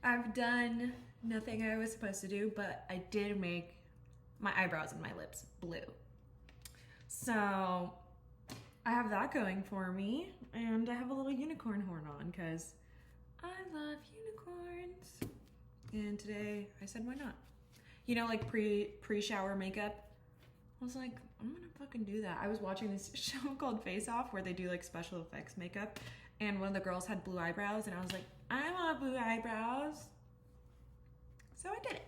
I've done nothing I was supposed to do, but I did make my eyebrows and my lips blue. So I have that going for me, and I have a little unicorn horn on because I love unicorns. And today I said, why not? You know, like pre-shower makeup. I was like, I'm gonna fucking do that. I was watching this show called Face Off where they do like special effects makeup, and one of the girls had blue eyebrows, and I was like, I want blue eyebrows. So I did it.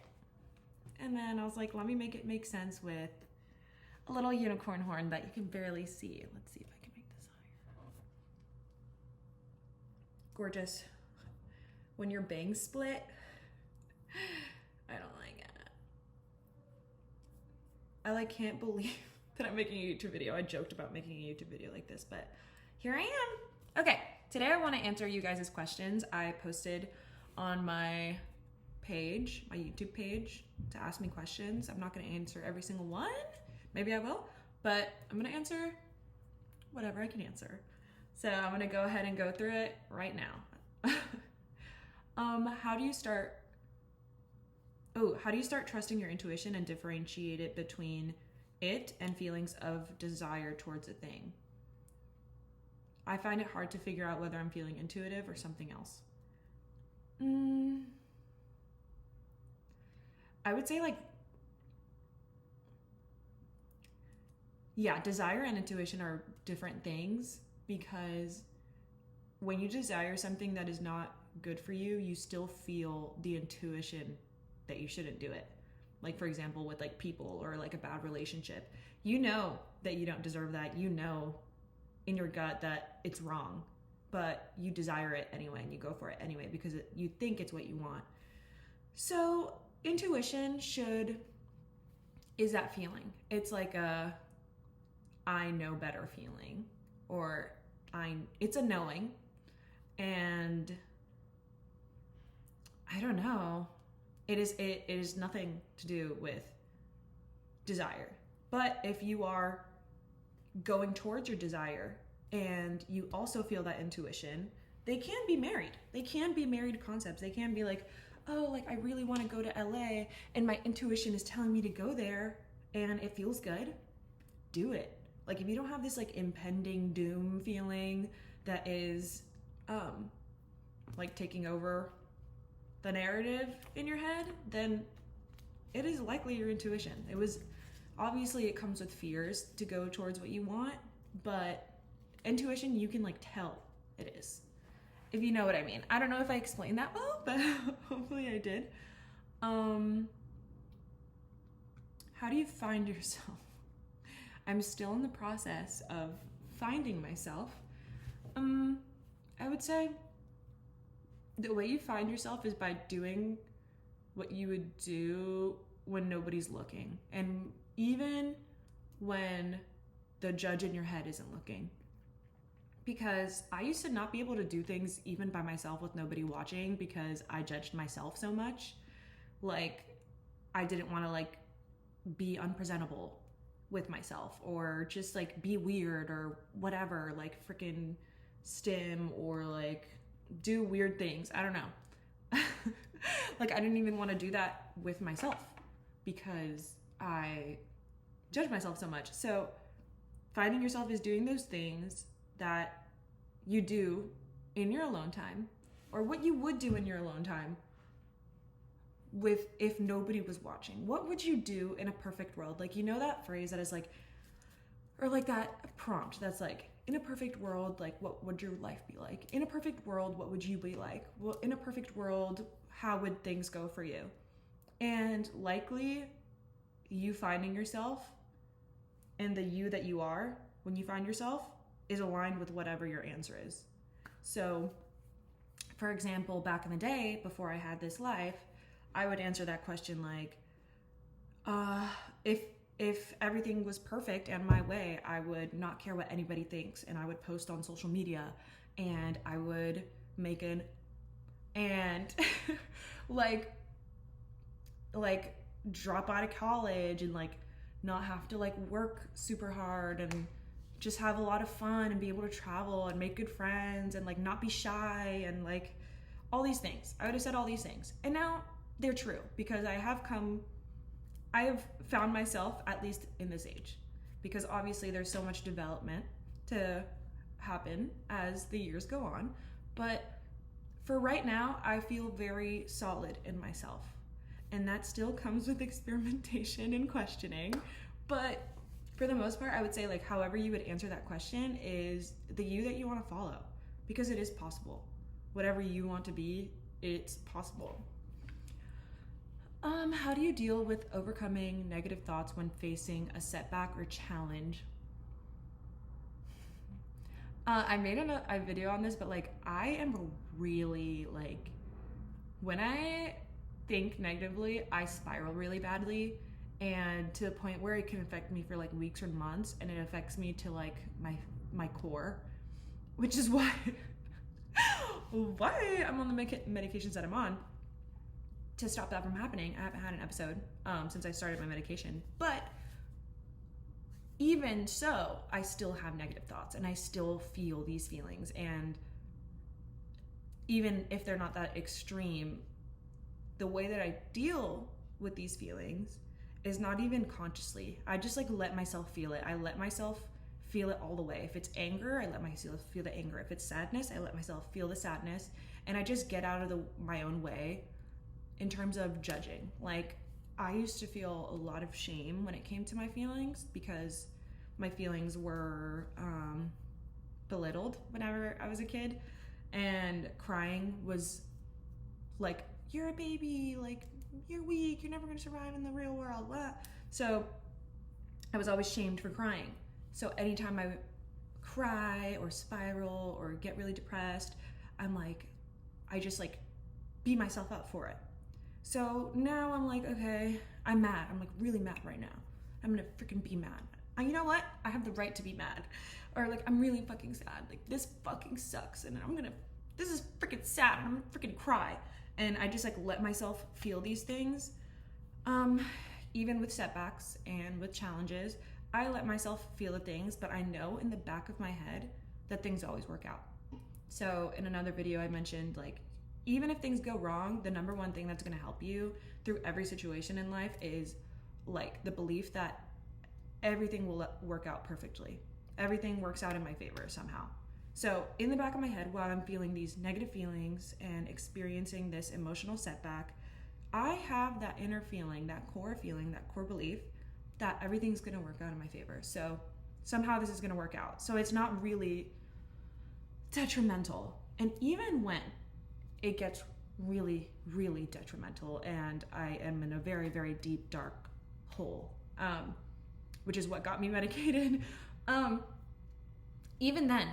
And then I was like, let me make it make sense with a little unicorn horn that you can barely see. Let's see if I can make this higher. Gorgeous. When your bangs split, I don't like it. I can't believe that I'm making a YouTube video. I joked about making a YouTube video like this, but here I am. Okay, today I want to answer you guys' questions I posted on my page, my YouTube page, to ask me questions. I'm not going to answer every single one. Maybe I will, but I'm going to answer whatever I can answer. So I'm going to go ahead and go through it right now. How do you start trusting your intuition and differentiate it between it and feelings of desire towards a thing? I find it hard to figure out whether I'm feeling intuitive or something else. I would say desire and intuition are different things, because when you desire something that is not good for you, you still feel the intuition that you shouldn't do it. Like, for example, with like people or like a bad relationship, you know that you don't deserve that. You know in your gut that it's wrong, but you desire it anyway and you go for it anyway because you think it's what you want. So intuition is that feeling. It's like a I know better feeling, or it's a knowing, and I don't know. It is nothing to do with desire. But if you are going towards your desire and you also feel that intuition, they can be married. They can be married concepts. They can be like, oh, like I really want to go to LA and my intuition is telling me to go there and it feels good, do it. Like if you don't have this like impending doom feeling that is like taking over the narrative in your head, then it is likely your intuition. Obviously it comes with fears to go towards what you want, but intuition, you can like tell it is, if you know what I mean. I don't know if I explained that well, but hopefully I did. How do you find yourself? I'm still in the process of finding myself. I would say the way you find yourself is by doing what you would do when nobody's looking, and even when the judge in your head isn't looking. Because I used to not be able to do things even by myself with nobody watching because I judged myself so much. Like I didn't want to like be unpresentable with myself or just like be weird or whatever, like freaking stim or like do weird things. I don't know. Like I didn't even want to do that with myself because I judge myself so much. So finding yourself is doing those things that you do in your alone time, or what you would do in your alone time if nobody was watching. What would you do in a perfect world? Like, you know that phrase that is like, or like that prompt that's like, in a perfect world, like what would your life be like? In a perfect world, what would you be like? Well, in a perfect world, how would things go for you? And likely you finding yourself and the you that you are when you find yourself is aligned with whatever your answer is. So for example, back in the day before I had this life, I would answer that question like, if everything was perfect and my way, I would not care what anybody thinks, and I would post on social media, and I would make and like drop out of college and like not have to like work super hard and just have a lot of fun and be able to travel and make good friends and like not be shy and like all these things. I would have said all these things. And now they're true because I have found myself, at least in this age, because obviously there's so much development to happen as the years go on. But for right now, I feel very solid in myself. And that still comes with experimentation and questioning. But for the most part, I would say like however you would answer that question is the you that you want to follow, because it is possible. Whatever you want to be, it's possible. How do you deal with overcoming negative thoughts when facing a setback or challenge? I made a video on this, but like I am really like, when I think negatively, I spiral really badly, and to the point where it can affect me for like weeks or months, and it affects me to like my core, which is why I'm on the medications that I'm on to stop that from happening. I haven't had an episode since I started my medication, but even so, I still have negative thoughts and I still feel these feelings, and even if they're not that extreme, the way that I deal with these feelings is not even consciously. I just like let myself feel it. I let myself feel it all the way. If it's anger, I let myself feel the anger. If it's sadness, I let myself feel the sadness, and I just get out of my own way in terms of judging. Like, I used to feel a lot of shame when it came to my feelings because my feelings were belittled whenever I was a kid, and crying was like, you're a baby, like you're weak, you're never gonna survive in the real world, blah. So I was always shamed for crying. So anytime I cry or spiral or get really depressed, I'm like, I just like beat myself up for it. So now I'm like, okay, I'm mad. I'm like really mad right now. I'm gonna freaking be mad. And you know what? I have the right to be mad. Or like, I'm really fucking sad. Like, this fucking sucks, and this is freaking sad, and I'm gonna freaking cry. And I just like let myself feel these things. Even with setbacks and with challenges, I let myself feel the things, but I know in the back of my head that things always work out. So in another video I mentioned, like, even if things go wrong, the number one thing that's gonna help you through every situation in life is like the belief that everything will work out perfectly. Everything works out in my favor somehow. So in the back of my head, while I'm feeling these negative feelings and experiencing this emotional setback, I have that inner feeling, that core belief that everything's gonna work out in my favor. So somehow this is gonna work out. So it's not really detrimental. And even when it gets really, really detrimental and I am in a very, very deep, dark hole, which is what got me medicated, even then,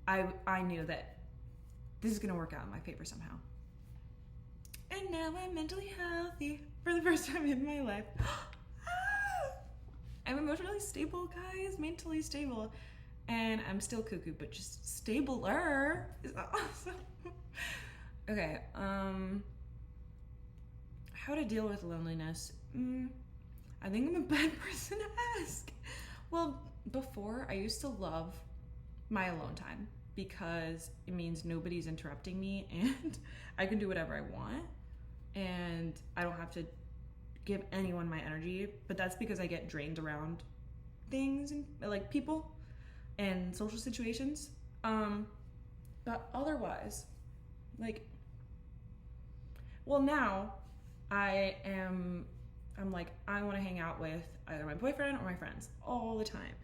I knew that this is gonna work out in my favor somehow. And now I'm mentally healthy for the first time in my life. I'm emotionally stable, guys, mentally stable. And I'm still cuckoo, but just stabler is awesome. Okay, how to deal with loneliness? I think I'm a bad person to ask. Well, before, I used to love my alone time because it means nobody's interrupting me and I can do whatever I want and I don't have to give anyone my energy. But that's because I get drained around things and like people and social situations. But otherwise, like, well, now I'm like, I want to hang out with either my boyfriend or my friends all the time.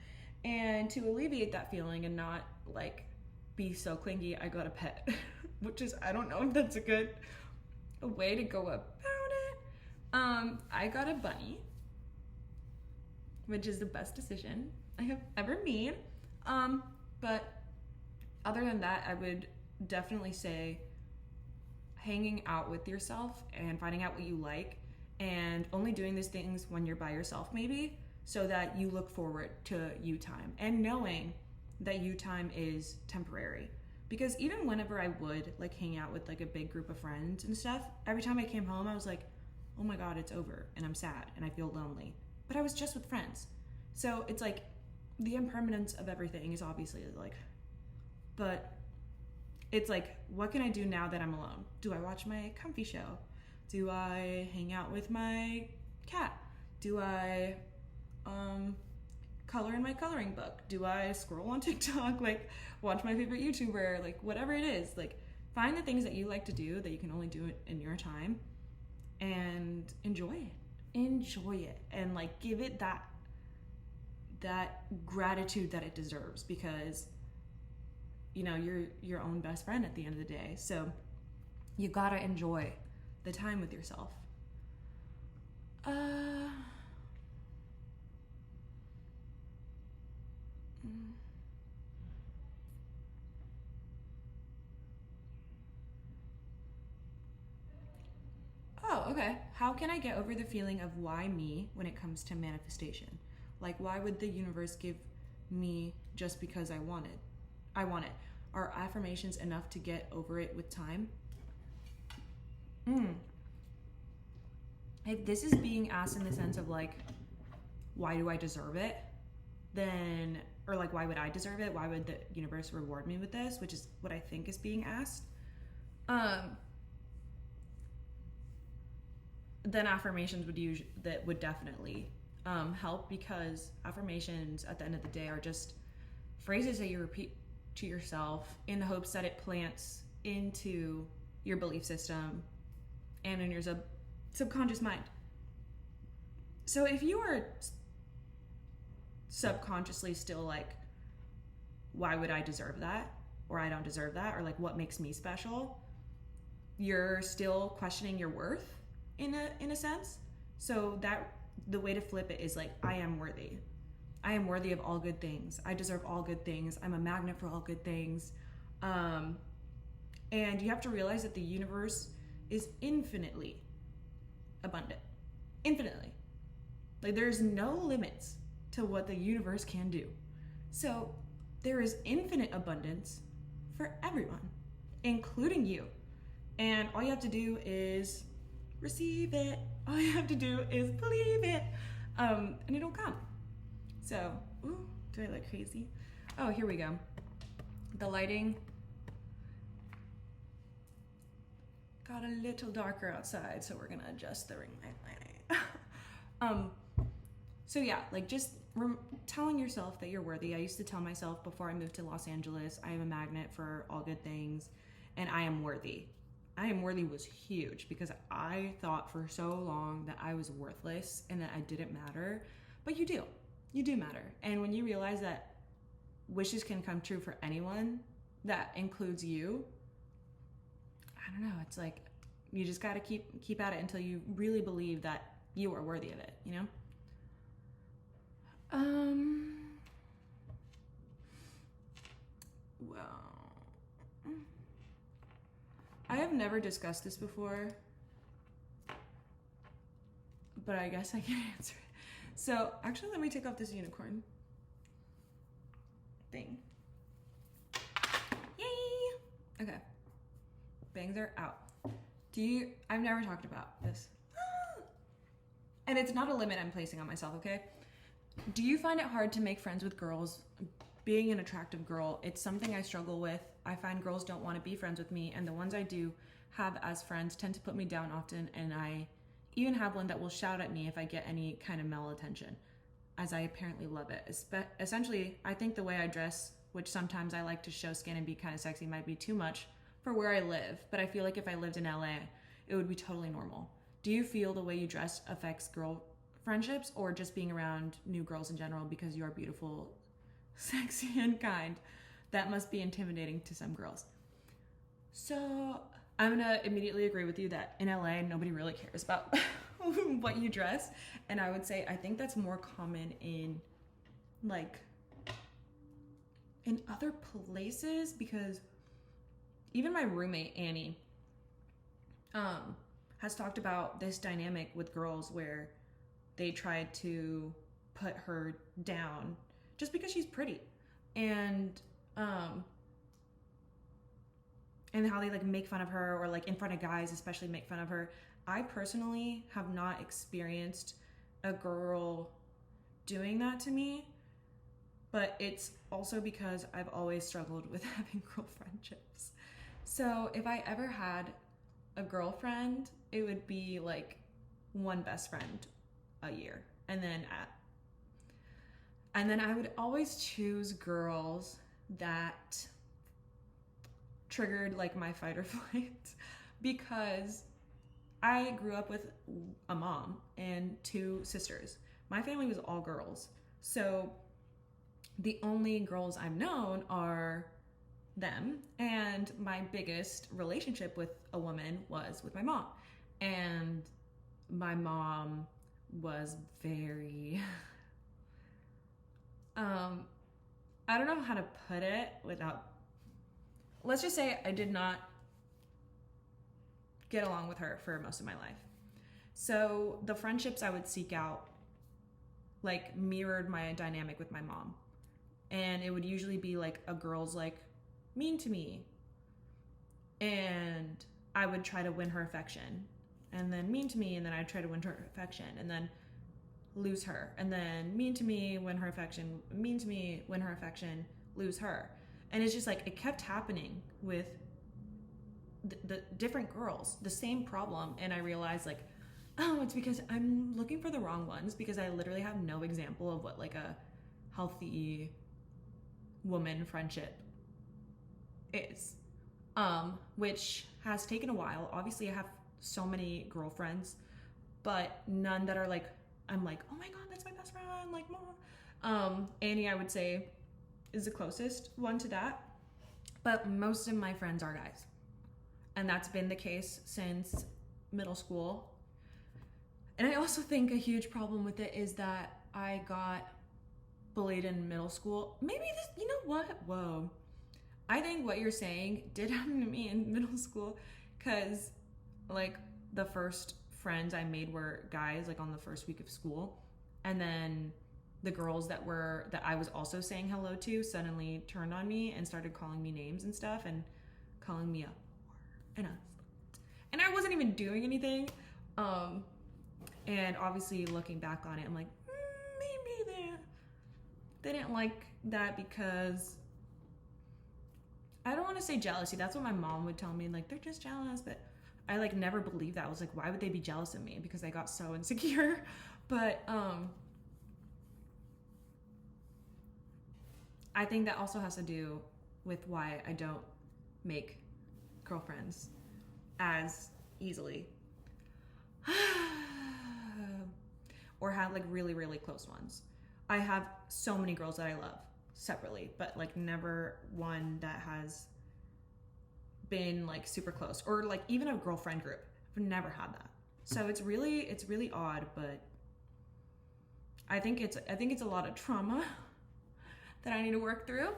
And to alleviate that feeling and not like be so clingy, I got a pet, which is, I don't know if that's a good way to go about it. I got a bunny, which is the best decision I have ever made. But other than that, I would definitely say hanging out with yourself and finding out what you like and only doing these things when you're by yourself, maybe, so that you look forward to you time and knowing that you time is temporary. Because even whenever I would like hang out with like a big group of friends and stuff, every time I came home, I was like, oh my God, it's over and I'm sad and I feel lonely. But I was just with friends. So it's like the impermanence of everything is obviously like, but It's like, what can I do now that I'm alone? Do I watch my comfy show? Do I hang out with my cat? Do I color in my coloring book? Do I scroll on TikTok? Like, watch my favorite YouTuber? Like, whatever it is, like, find the things that you like to do that you can only do it in your time, and enjoy it, and like give it that gratitude that it deserves, because you know you're your own best friend at the end of the day. So you gotta enjoy the time with yourself. Oh, okay. How can I get over the feeling of why me when it comes to manifestation? Like, why would the universe give me just because I want it? Are affirmations enough to get over it with time? If this is being asked in the sense of like, why do I deserve it? Then, or like, why would I deserve it? Why would the universe reward me with this? Which is what I think is being asked. Then affirmations would definitely help, because affirmations at the end of the day are just phrases that you repeat to yourself in the hopes that it plants into your belief system and in your subconscious mind. So if you are subconsciously still like, why would I deserve that? Or I don't deserve that? Or like, what makes me special? You're still questioning your worth in a sense. So that the way to flip it is like, I am worthy. I am worthy of all good things. I deserve all good things. I'm a magnet for all good things. And you have to realize that the universe is infinitely abundant. Infinitely. Like, there's no limits to what the universe can do. So there is infinite abundance for everyone, including you. And all you have to do is receive it. All you have to do is believe it. And it'll come. So, ooh, do I look crazy? Oh, here we go. The lighting got a little darker outside, so we're gonna adjust the ring lighting. So yeah, like just telling yourself that you're worthy. I used to tell myself before I moved to Los Angeles, I am a magnet for all good things, and I am worthy. I am worthy was huge, because I thought for so long that I was worthless and that I didn't matter, but you do matter. And when you realize that wishes can come true for anyone, that includes you, I don't know, it's like you just got to keep at it until you really believe that you are worthy of it, you know? Well, I have never discussed this before, but I guess I can answer it. So actually, let me take off this unicorn thing. Yay! Okay. Bangs are out. I've never talked about this. And it's not a limit I'm placing on myself, okay? Do you find it hard to make friends with girls? Being an attractive girl, it's something I struggle with. I find girls don't want to be friends with me, and the ones I do have as friends tend to put me down often, and I even have one that will shout at me if I get any kind of male attention, as I apparently love it. Essentially, I think the way I dress, which sometimes I like to show skin and be kind of sexy, might be too much for where I live, but I feel like if I lived in LA, it would be totally normal. Do you feel the way you dress affects girl friendships, or just being around new girls in general because you are beautiful, sexy, and kind? That must be intimidating to some girls. So I'm gonna immediately agree with you that in LA, nobody really cares about what you dress. And I would say, I think that's more common in other places, because even my roommate, Annie, has talked about this dynamic with girls where they tried to put her down just because she's pretty, and how they like make fun of her, or like in front of guys especially make fun of her. I personally have not experienced a girl doing that to me, but it's also because I've always struggled with having girl friendships. So if I ever had a girlfriend, it would be like one best friend a year. And then I would always choose girls that triggered like my fight or flight because I grew up with a mom and two sisters. My family was all girls. So the only girls I've known are them. And my biggest relationship with a woman was with my mom. And my mom was very, I don't know how to put it without, let's just say I did not get along with her for most of my life. So the friendships I would seek out like mirrored my dynamic with my mom. And it would usually be like a girl's like mean to me. And I would try to win her affection. And then mean to me, and then I'd try to win her affection, and then lose her. And then mean to me, win her affection, mean to me, win her affection, lose her. And it's just like it kept happening with the different girls, the same problem. And I realized like, oh, it's because I'm looking for the wrong ones, because I literally have no example of what like a healthy woman friendship is, which has taken a while. Obviously I have so many girlfriends, but none that are like, I'm like, oh my god, that's my best friend, like mom. Annie, I would say, is the closest one to that, but most of my friends are guys. And that's been the case since middle school. And I also think a huge problem with it is that I got bullied in middle school. Maybe this, you know what? Whoa. I think what you're saying did happen to me in middle school, because like the first friends I made were guys like on the first week of school. And then the girls that I was also saying hello to suddenly turned on me and started calling me names and stuff and calling me a whore and I wasn't even doing anything. And obviously looking back on it, I'm like, maybe they didn't like that because I don't want to say jealousy. That's what my mom would tell me, like they're just jealous, but I like never believed that. I was like, why would they be jealous of me? Because I got so insecure. But I think that also has to do with why I don't make girlfriends as easily or have like really, really close ones. I have so many girls that I love separately, but like never one that has been like super close, or like even a girlfriend group. I've never had that. So it's really odd, but I think it's a lot of trauma that I need to work through.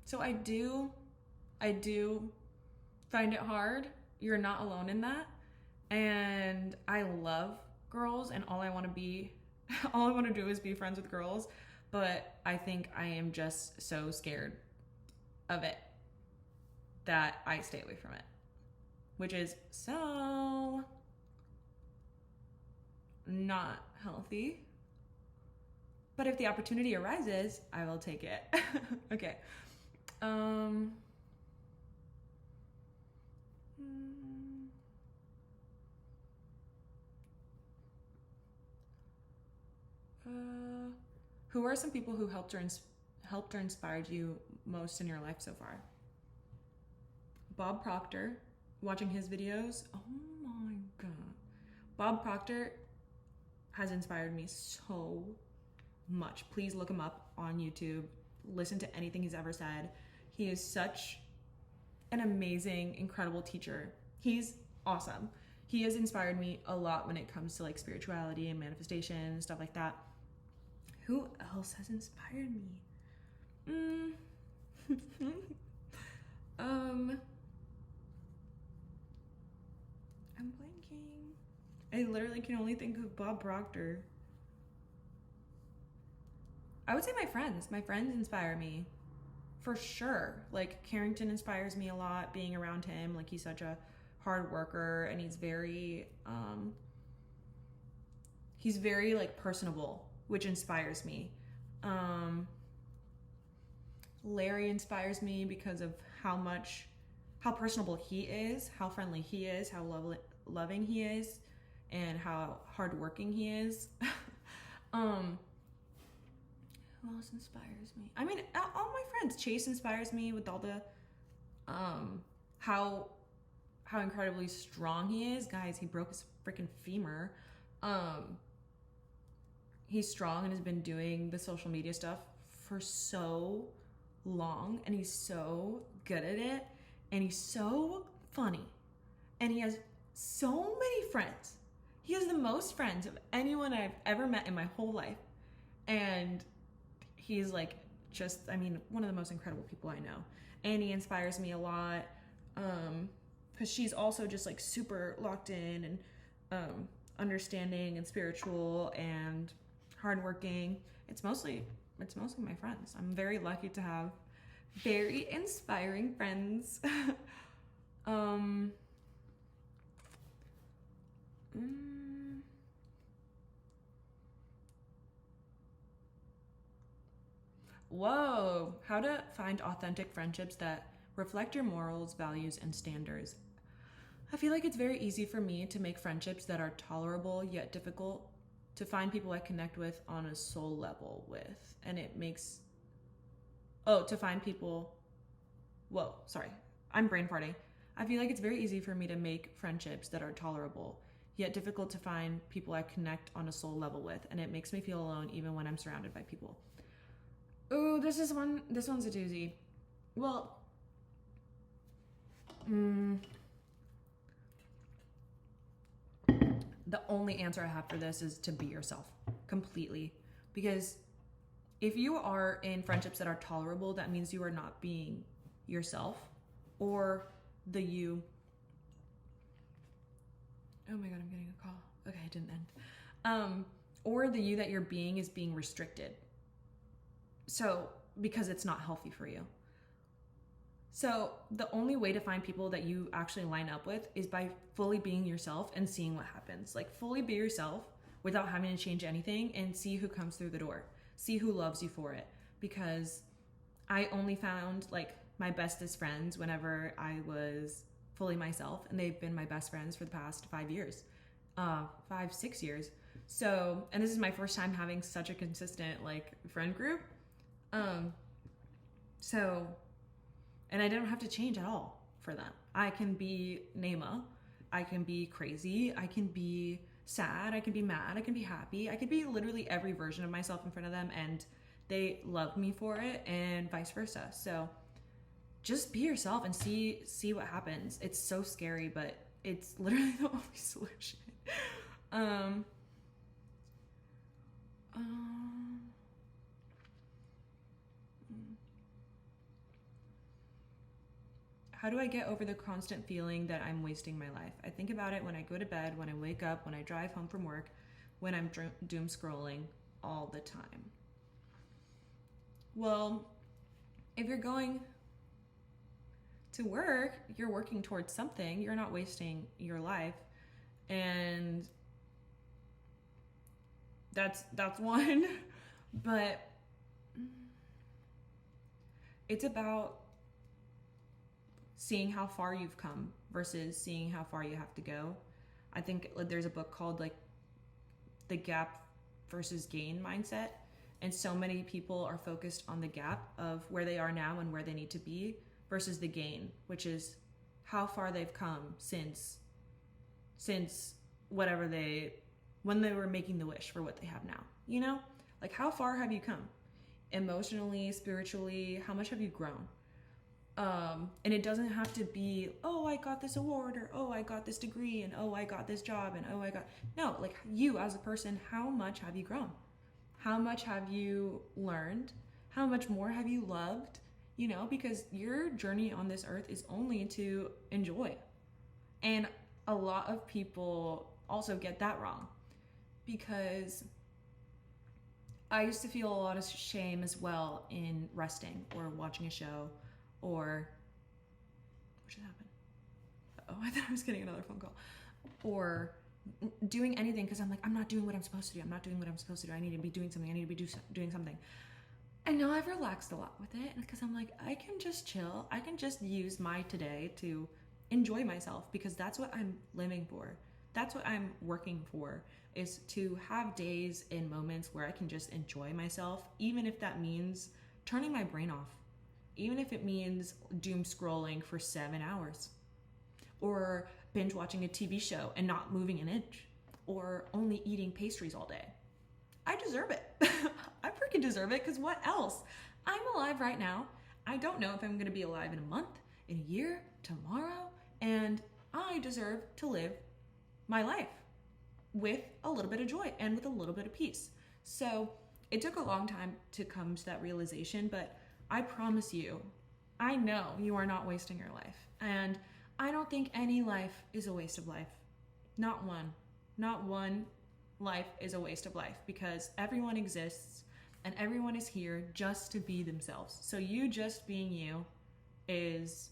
So I do find it hard. You're not alone in that. And I love girls, and all I want to do is be friends with girls, but I think I am just so scared of it that I stay away from it, which is so not healthy. But if the opportunity arises, I will take it. Okay. Who are some people who helped or inspired you most in your life so far? Bob Proctor, watching his videos. Oh my god. Bob Proctor has inspired me so much. Please look him up on YouTube. Listen to anything he's ever said. He is such an amazing, incredible teacher. He's awesome. He has inspired me a lot when it comes to like spirituality and manifestation and stuff like that. Who else has inspired me? I'm blanking. I literally can only think of Bob Proctor. I would say my friends. My friends inspire me for sure. Like Carrington inspires me a lot, being around him. Like he's such a hard worker, and he's very like personable, which inspires me. Larry inspires me because of how personable he is, how friendly he is, how loving he is, and how hardworking he is. Who else inspires me? I mean, all my friends. Chase inspires me with all the how incredibly strong he is. Guys, he broke his freaking femur. He's strong and has been doing the social media stuff for so long, and he's so good at it, and he's so funny, and he has so many friends. He has the most friends of anyone I've ever met in my whole life, and he's like just, I mean, one of the most incredible people I know. And he inspires me a lot because she's also just like super locked in and understanding and spiritual and hardworking. It's mostly my friends. I'm very lucky to have very inspiring friends. Whoa, how to find authentic friendships that reflect your morals, values, and standards. I feel like it's very easy for me to make friendships that are tolerable yet difficult to find people I connect with on a soul level with. And it makes, to find people, I'm brain farting. I feel like it's very easy for me to make friendships that are tolerable yet difficult to find people I connect on a soul level with. And it makes me feel alone even when I'm surrounded by people. Oh, this one's a doozy. Well, the only answer I have for this is to be yourself completely. Because if you are in friendships that are tolerable, that means you are not being yourself or the you. Oh my God, I'm getting a call. Okay, it didn't end. Or the you that you're being is being restricted. So, because it's not healthy for you. So, the only way to find people that you actually line up with is by fully being yourself and seeing what happens. Like, fully be yourself without having to change anything and see who comes through the door. See who loves you for it. Because I only found, like, my bestest friends whenever I was fully myself. And they've been my best friends for the past 5 years. 6 years. So, and this is my first time having such a consistent, like, friend group. And I don't have to change at all for them. I can be Nema, I can be crazy, I can be sad, I can be mad, I can be happy, I can be literally every version of myself in front of them, and they love me for it, and vice versa. So just be yourself and see what happens. It's so scary, but it's literally the only solution. How do I get over the constant feeling that I'm wasting my life? I think about it when I go to bed, when I wake up, when I drive home from work, when I'm doom scrolling all the time. Well, if you're going to work, you're working towards something. You're not wasting your life. And that's one. But it's about seeing how far you've come versus seeing how far you have to go. I think there's a book called like the gap versus gain mindset. And so many people are focused on the gap of where they are now and where they need to be versus the gain, which is how far they've come since when they were making the wish for what they have now, you know? Like, how far have you come? Emotionally, spiritually, how much have you grown? And it doesn't have to be, oh, I got this award, or oh, I got this degree, and oh, I got this job, and oh, no, like, you as a person, how much have you grown? How much have you learned? How much more have you loved? You know, because your journey on this earth is only to enjoy. And a lot of people also get that wrong, because I used to feel a lot of shame as well in resting or watching a show or what just happened? Oh, I thought I was getting another phone call. Or doing anything because I'm like, I'm not doing what I'm supposed to do. I'm not doing what I'm supposed to do. I need to be doing something. I need to be doing something. And now I've relaxed a lot with it because I'm like, I can just chill. I can just use my today to enjoy myself because that's what I'm living for. That's what I'm working for, is to have days and moments where I can just enjoy myself, even if that means turning my brain off, even if it means doom scrolling for 7 hours, or binge watching a TV show and not moving an inch, or only eating pastries all day. I deserve it. I freaking deserve it, because what else? I'm alive right now. I don't know if I'm going to be alive in a month, in a year, tomorrow, and I deserve to live my life with a little bit of joy and with a little bit of peace. So it took a long time to come to that realization, but I promise you, I know you are not wasting your life. And I don't think any life is a waste of life. Not one. Not one life is a waste of life, because everyone exists and everyone is here just to be themselves. So you just being you is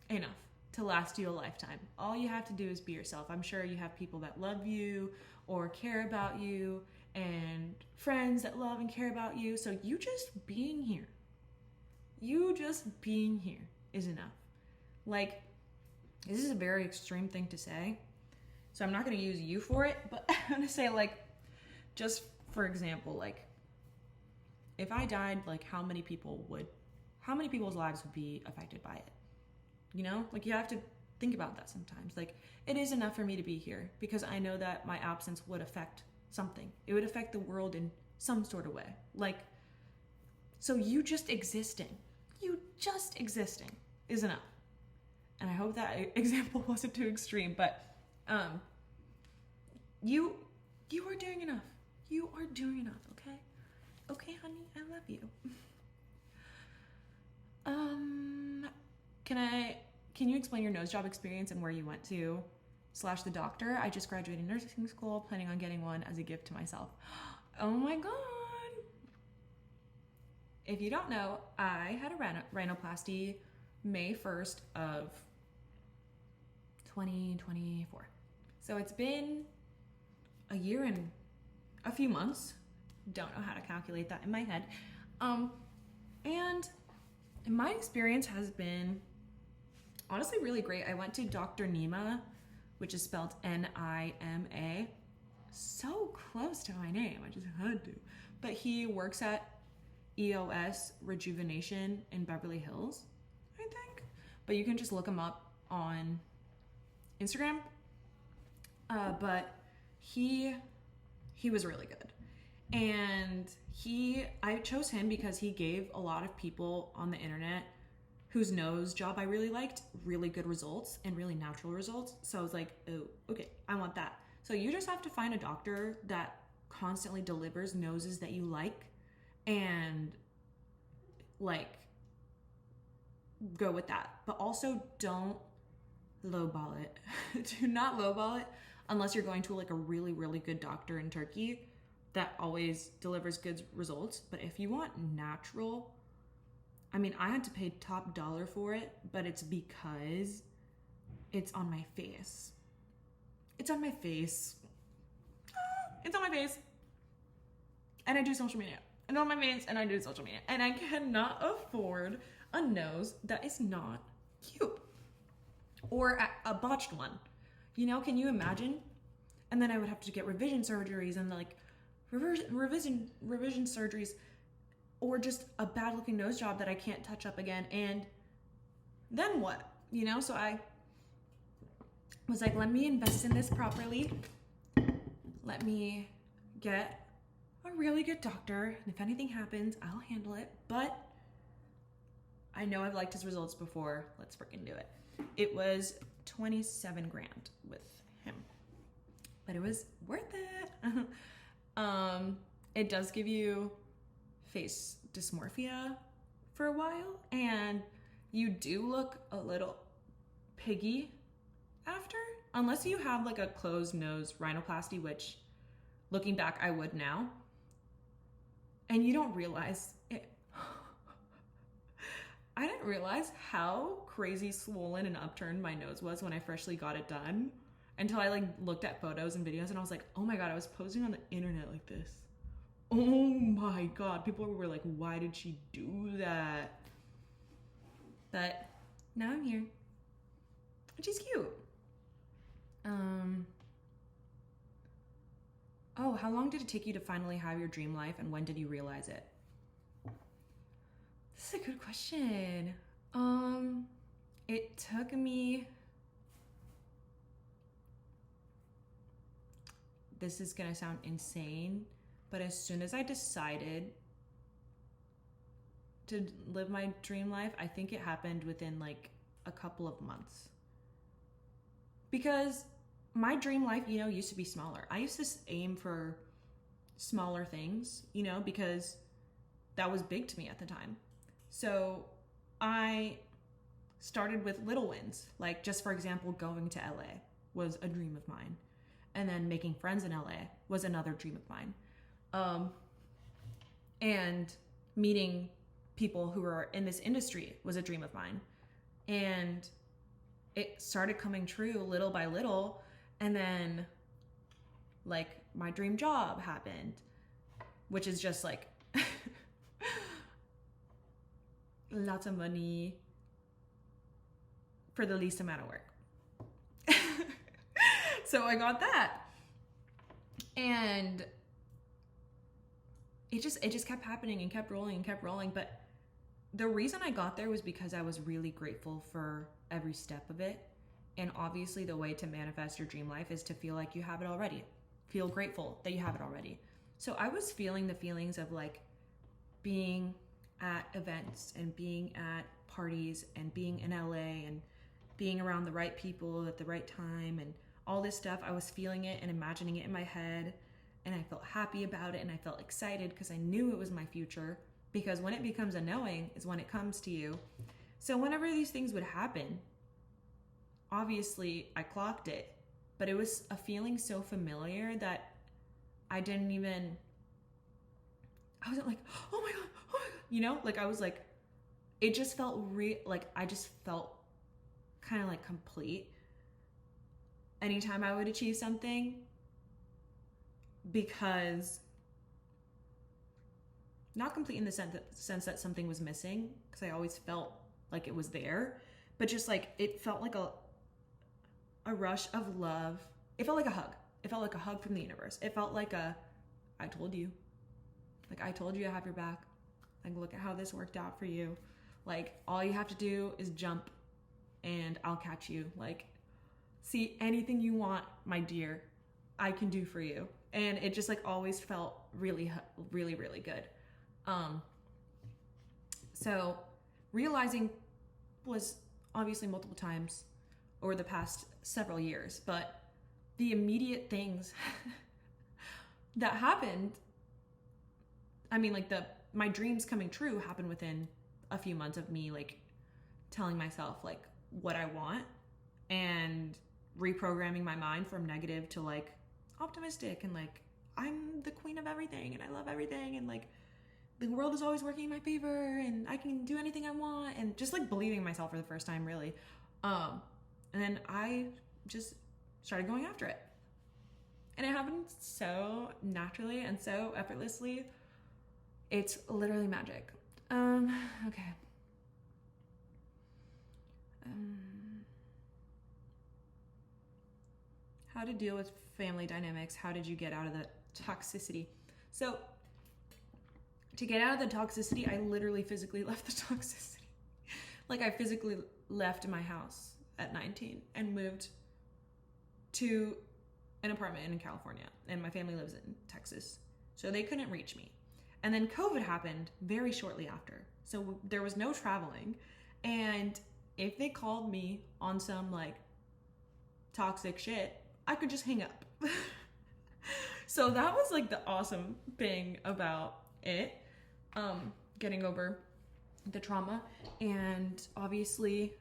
enough to last you a lifetime. All you have to do is be yourself. I'm sure you have people that love you or care about you, and friends that love and care about you. So you just being here is enough. Like, this is a very extreme thing to say, so I'm not going to use you for it, but I'm going to say, like, just for example, like, if I died, like, how many people's lives would be affected by it? You know, like, you have to think about that sometimes. Like, it is enough for me to be here because I know that my absence would affect something. It would affect the world in some sort of way. Like, so you just existing is enough. And I hope that example wasn't too extreme, but you are doing enough. You are doing enough, okay? Okay, honey, I love you. Can you explain your nose job experience and where you went to / the doctor? I just graduated nursing school, planning on getting one as a gift to myself. Oh my God. If you don't know, I had a rhinoplasty May 1st of 2024. So it's been a year and a few months. Don't know how to calculate that in my head. And my experience has been honestly really great. I went to Dr. Nima, which is spelled Nima. So close to my name, I just had to. But he works at EOS Rejuvenation in Beverly Hills, I think. But you can just look him up on Instagram. But he was really good. And I chose him because he gave a lot of people on the internet whose nose job I really liked really good results and really natural results. So I was like, oh, okay, I want that. So you just have to find a doctor that constantly delivers noses that you like, and like go with that. But also don't lowball it. Do not lowball it unless you're going to like a really, really good doctor in Turkey that always delivers good results. But if you want natural, I mean, I had to pay top dollar for it, but it's because it's on my face. It's on my face. It's on my face. And I do social media. It's on my face and I do social media. And I cannot afford a nose that is not cute. Or a botched one. You know, can you imagine? And then I would have to get revision surgeries and like revision surgeries, or just a bad looking nose job that I can't touch up again. And then what? You know, so I was like, let me invest in this properly. Let me get a really good doctor. And if anything happens, I'll handle it. But I know I've liked his results before. Let's freaking do it. It was 27 grand with him, but it was worth it. It does give you face dysmorphia for a while, and you do look a little piggy after, unless you have like a closed nose rhinoplasty, which looking back I would now, and you don't realize it. I didn't realize how crazy swollen and upturned my nose was when I freshly got it done, until I like looked at photos and videos and I was like, oh my God, I was posing on the internet like this. Oh my God. People were like, why did she do that? But now I'm here, which is cute. Oh, how long did it take you to finally have your dream life, and when did you realize it? This is a good question. It took me, this is gonna sound insane, but as soon as I decided to live my dream life, I think it happened within like a couple of months. Because my dream life, used to be smaller. I used to aim for smaller things, because that was big to me at the time. So I started with little wins. Like, just for example, going to LA was a dream of mine. And then making friends in LA was another dream of mine. And meeting people who are in this industry was a dream of mine. And it started coming true little by little. And then, like, my dream job happened, which is just like lots of money for the least amount of work. So I got that. And it just kept happening and kept rolling and kept rolling. But the reason I got there was because I was really grateful for every step of it. And obviously the way to manifest your dream life is to feel like you have it already. Feel grateful that you have it already. So I was feeling the feelings of like being at events and being at parties and being in LA and being around the right people at the right time and all this stuff. I was feeling it and imagining it in my head, and I felt happy about it, and I felt excited because I knew it was my future, because when it becomes a knowing is when it comes to you. So whenever these things would happen, obviously I clocked it, but it was a feeling so familiar that I wasn't like, oh my God, like I was like, it just felt like I just felt kind of like complete anytime I would achieve something, because not complete in the sense that something was missing, because I always felt like it was there, but just like it felt like a rush of love. It felt like a hug. It felt like a hug from the universe. It felt like I told you. Like, I told you I have your back. Like, look at how this worked out for you. Like, all you have to do is jump and I'll catch you. Like, see, anything you want, my dear, I can do for you. And it just like always felt really, really, really good. So realizing was obviously multiple times over the past several years, but the immediate things that happened, I mean, like my dreams coming true happened within a few months of me like telling myself like what I want and reprogramming my mind from negative to like optimistic and like I'm the queen of everything and I love everything and like the world is always working in my favor and I can do anything I want, and just like believing in myself for the first time, really. And then I just started going after it, and it happened so naturally and so effortlessly. It's literally magic. Okay. How to deal with family dynamics? How did you get out of the toxicity? So to get out of the toxicity, I literally physically left the toxicity. Like, I physically left my house at 19 and moved to an apartment in California, and my family lives in Texas, so they couldn't reach me. And then COVID happened very shortly after, so there was no traveling, and if they called me on some like toxic shit, I could just hang up. So that was like the awesome thing about it, getting over the trauma. And obviously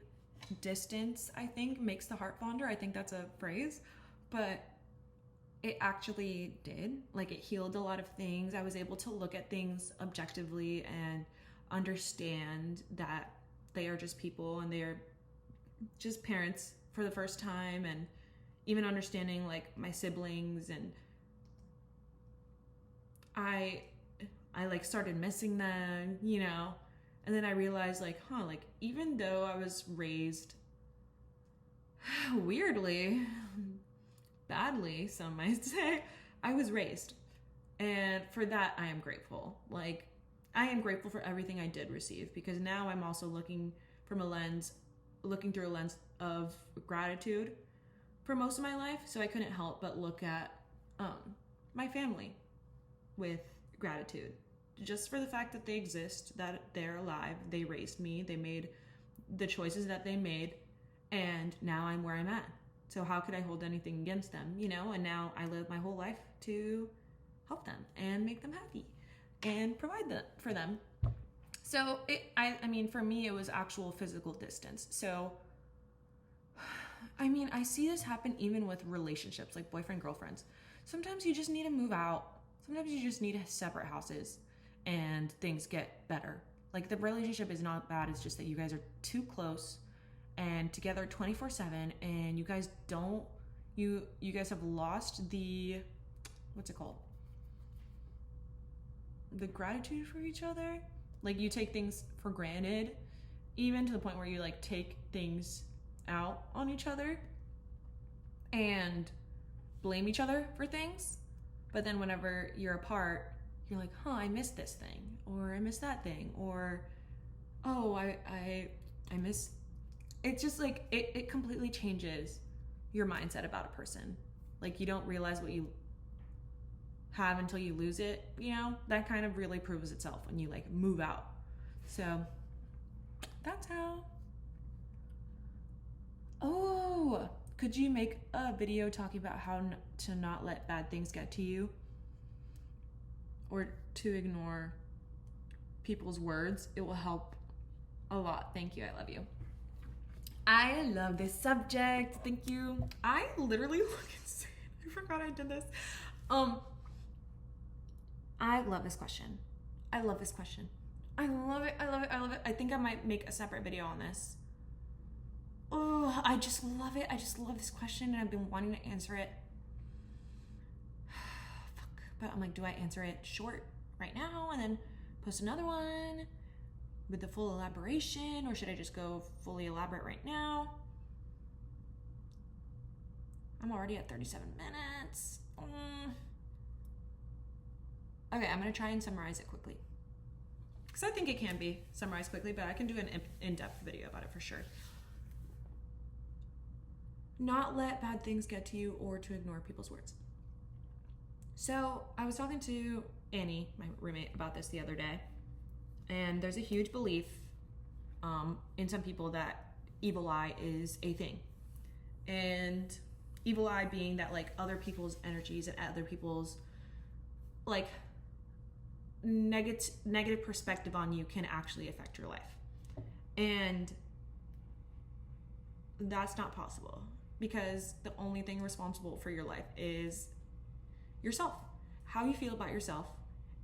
distance, I think, makes the heart fonder. I think that's a phrase, but it actually did. Like, it healed a lot of things. I was able to look at things objectively and understand that they are just people and they are just parents for the first time, and even understanding like my siblings. And I I like started missing them, you know. And then I realized like, like even though I was raised weirdly, badly, some might say, I was raised. And for that, I am grateful. Like, I am grateful for everything I did receive, because now I'm also looking through a lens of gratitude for most of my life. So I couldn't help but look at my family with gratitude, just for the fact that they exist, that they're alive, they raised me, they made the choices that they made, and now I'm where I'm at. So how could I hold anything against them, you know? And now I live my whole life to help them and make them happy and provide that for them. So I mean, for me, it was actual physical distance. So, I mean, I see this happen even with relationships, like boyfriend, girlfriends. Sometimes you just need to move out. Sometimes you just need separate houses and things get better. Like, the relationship is not bad. It's just that you guys are too close and together 24/7, and you guys don't, you guys have lost the, what's it called? The gratitude for each other. Like, you take things for granted, even to the point where you like take things out on each other and blame each other for things. But then whenever you're apart, you're like, I missed this thing, or I missed that thing, or oh, I miss. It's just like it completely changes your mindset about a person. Like, you don't realize what you have until you lose it, you know? That kind of really proves itself when you like move out. So that's how. Oh, could you make a video talking about how to not let bad things get to you, or to ignore people's words? It will help a lot. Thank you. I love you. I love this subject. Thank you. I literally look insane. I forgot I did this. I love this question. I love this question. I love it. I love it. I love it. I think I might make a separate video on this. Oh, I just love it. I just love this question, and I've been wanting to answer it. Fuck. But I'm like, do I answer it short right now and then post another one with the full elaboration, or should I just go fully elaborate right now? I'm already at 37 minutes. Okay, I'm gonna try and summarize it quickly, because I think it can be summarized quickly, but I can do an in-depth video about it for sure. Not let bad things get to you, or to ignore people's words. So I was talking to Annie, my roommate, about this the other day, and there's a huge belief in some people that evil eye is a thing. And evil eye being that like other people's energies and other people's like negative perspective on you can actually affect your life. And that's not possible, because the only thing responsible for your life is yourself. How you feel about yourself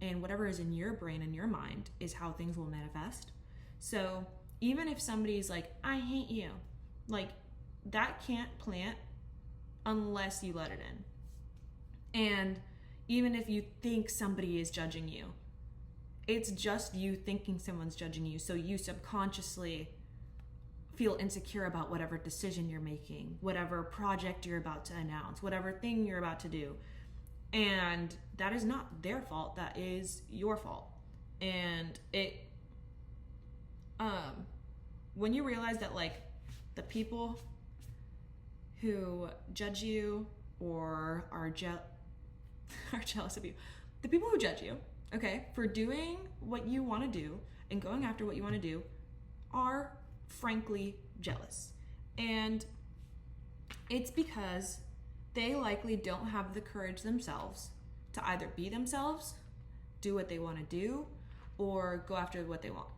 and whatever is in your brain and your mind is how things will manifest. So even if somebody's like, I hate you, like, that can't plant unless you let it in. And even if you think somebody is judging you, it's just you thinking someone's judging you, so you subconsciously feel insecure about whatever decision you're making, whatever project you're about to announce, whatever thing you're about to do. And that is not their fault, that is your fault. And it when you realize that like the people who judge you or are jealous of you, the people who judge you, okay, for doing what you want to do and going after what you want to do, are frankly jealous. And it's because they likely don't have the courage themselves to either be themselves, do what they want to do, or go after what they want.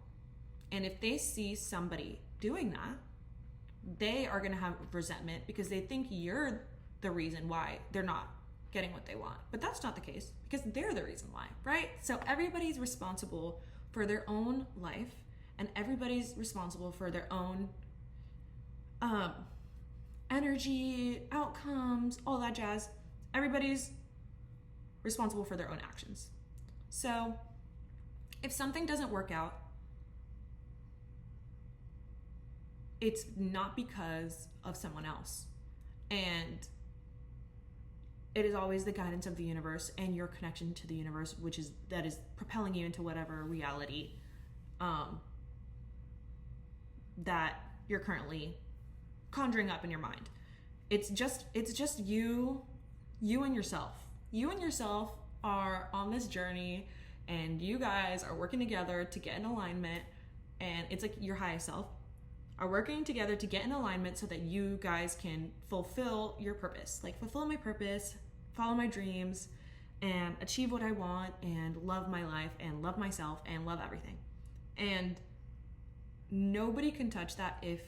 And if they see somebody doing that, they are going to have resentment, because they think you're the reason why they're not getting what they want. But that's not the case, because they're the reason why, right? So everybody's responsible for their own life, and everybody's responsible for their own energy, outcomes, all that jazz. Everybody's responsible for their own actions. So If something doesn't work out, it's not because of someone else. And it is always the guidance of the universe and your connection to the universe, that is propelling you into whatever reality that you're currently conjuring up in your mind. It's just you and yourself. You and yourself are on this journey, and you guys are working together to get in alignment. And it's like your highest self are working together to get in alignment so that you guys can fulfill your purpose. Like, fulfill my purpose, follow my dreams, and achieve what I want, and love my life, and love myself, and love everything. And nobody can touch that if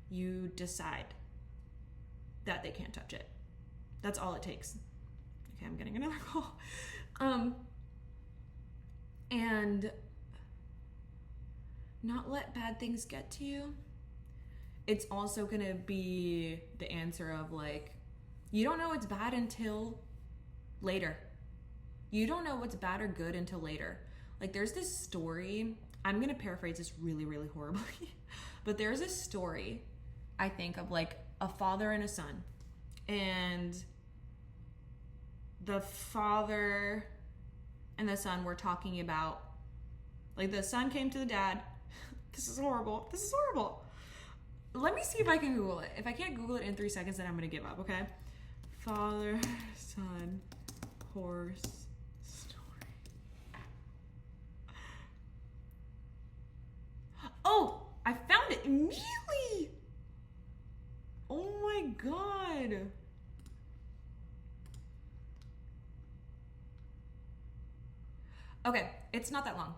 you decide that they can't touch it. That's all it takes. Okay, I'm getting another call. And not let bad things get to you. It's also gonna be the answer of, like, you don't know what's bad until later. You don't know what's bad or good until later. Like, there's this story, I'm gonna paraphrase this really, really horribly, but there's a story, I think, of like a father and a son. And the father and the son were talking about, like, the son came to the dad. This is horrible. Let me see if I can Google it. If I can't Google it in 3 seconds, then I'm gonna give up, okay? Father, son, horse story. Oh, I found it immediately. Oh my God. Okay, it's not that long.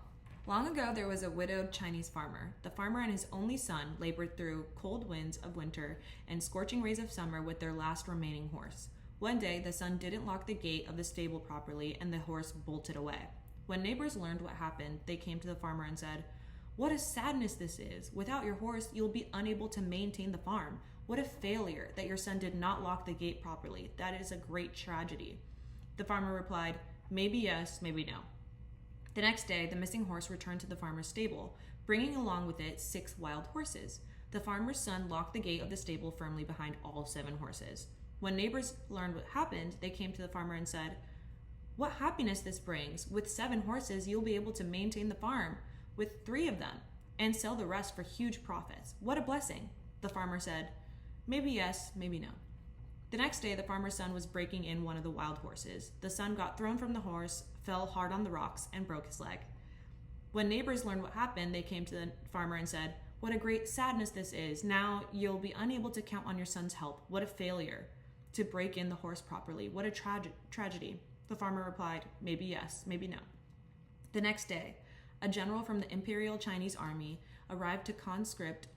Long ago, there was a widowed Chinese farmer. The farmer and his only son labored through cold winds of winter and scorching rays of summer with their last remaining horse. One day, the son didn't lock the gate of the stable properly, and the horse bolted away. When neighbors learned what happened, they came to the farmer and said, "What a sadness this is. Without your horse, you'll be unable to maintain the farm. What a failure that your son did not lock the gate properly. That is a great tragedy." The farmer replied, "Maybe yes, maybe no." The next day, the missing horse returned to the farmer's stable, bringing along with it 6 wild horses. The farmer's son locked the gate of the stable firmly behind all 7 horses. When neighbors learned what happened, they came to the farmer and said, "What happiness this brings. With 7 horses, you'll be able to maintain the farm with 3 of them and sell the rest for huge profits. What a blessing." The farmer said, "Maybe yes, maybe no." The next day, the farmer's son was breaking in one of the wild horses. The son got thrown from the horse, fell hard on the rocks, and broke his leg. When neighbors learned what happened, they came to the farmer and said, "What a great sadness this is. Now you'll be unable to count on your son's help. What a failure to break in the horse properly. What a tragedy." The farmer replied, "Maybe yes, maybe no." The next day, a general from the Imperial Chinese Army arrived to conscript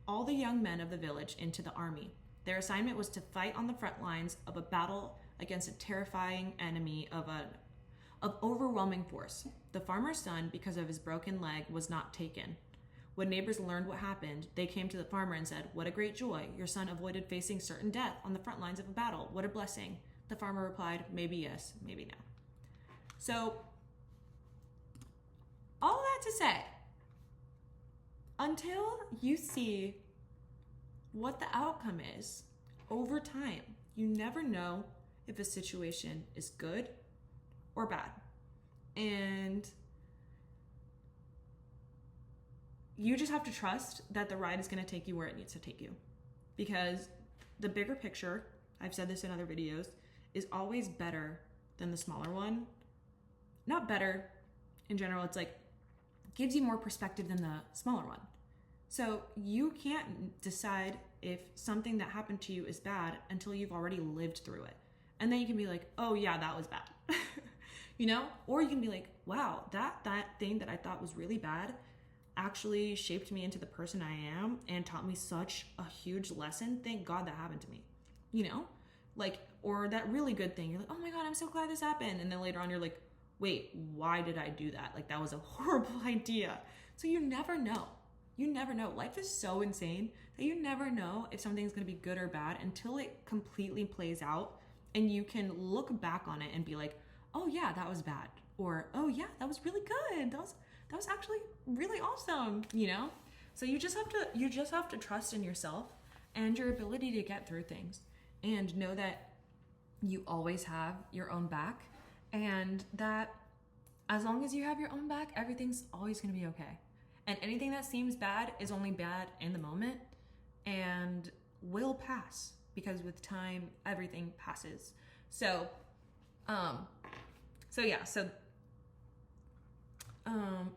all the young men of the village into the army. Their assignment was to fight on the front lines of a battle against a terrifying enemy of overwhelming force. The farmer's son, because of his broken leg, was not taken. When neighbors learned what happened, they came to the farmer and said, "What a great joy. Your son avoided facing certain death on the front lines of a battle. What a blessing." The farmer replied, "Maybe yes, maybe no." So, all that to say, until you see what the outcome is over time, you never know if a situation is good or bad. And you just have to trust that the ride is going to take you where it needs to take you. Because the bigger picture, I've said this in other videos, is always better than the smaller one. Not better in general, it's like gives you more perspective than the smaller one. So you can't decide if something that happened to you is bad until you've already lived through it. And then you can be like, "Oh yeah, that was bad." You know? Or you can be like, "Wow, that thing that I thought was really bad actually shaped me into the person I am and taught me such a huge lesson. Thank God that happened to me." You know? Like, or that really good thing, you're like, "Oh my God, I'm so glad this happened." And then later on you're like, "Wait, why did I do that? Like, that was a horrible idea." So you never know. You never know. Life is so insane that you never know if something's going to be good or bad until it completely plays out and you can look back on it and be like, "Oh yeah, that was bad." Or, "Oh yeah, that was really good. that was actually really awesome, you know? So you just have to trust in yourself and your ability to get through things, and know that you always have your own back, and that as long as you have your own back, everything's always going to be okay. And anything that seems bad is only bad in the moment and will pass, because with time everything passes. So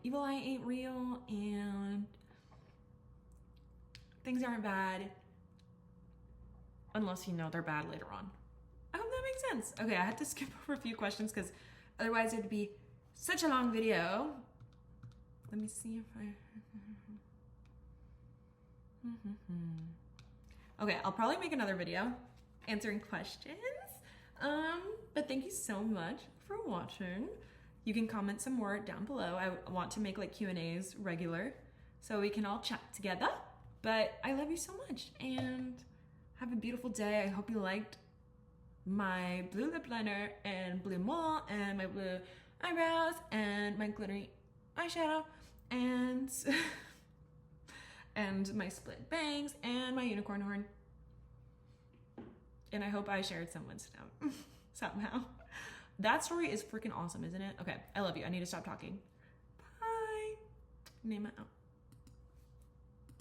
evil eye ain't real, and things aren't bad unless you know they're bad later on. I hope that makes sense. Okay, I had to skip over a few questions because otherwise it'd be such a long video. Let me see if I... Okay, I'll probably make another video answering questions. But thank you so much for watching. You can comment some more down below. I want to make like Q&As regular so we can all chat together. But I love you so much, and have a beautiful day. I hope you liked my blue lip liner and blue mole and my blue eyebrows and my glittery eyeshadow and and my split bangs and my unicorn horn. And I hope I shared someone's note somehow. That story is freaking awesome, isn't it? Okay, I love you. I need to stop talking. Bye. Name it out.